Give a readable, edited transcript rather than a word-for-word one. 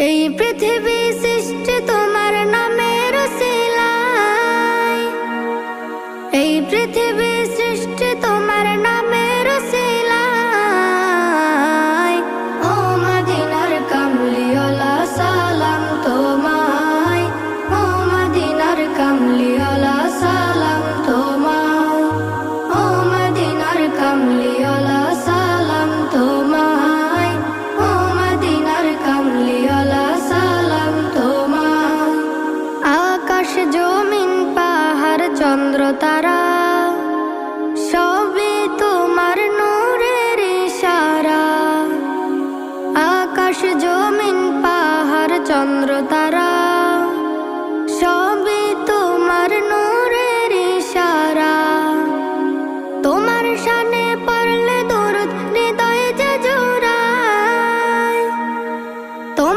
এই পৃথিবী সৃষ্টি তোমার নামের উসিলায়, এই পৃথিবী সৃষ্টি তোমার নামের উসিলায়। ও মদিনার কামলিওয়ালা সালাম তোমায়, ও মদিনার কামলিওয়ালা সালাম তোমায়, ও মদিনার কামলিওয়ালা সালাম তোমায়, ও মদিনার কামলিওয়ালা সালাম তোমায়। আকাশ জমিন পাহাড় চন্দ্র তারা সবই তোমার নূরের ইশারা। আকাশ জমিন পাহাড় চন্দ্র তারা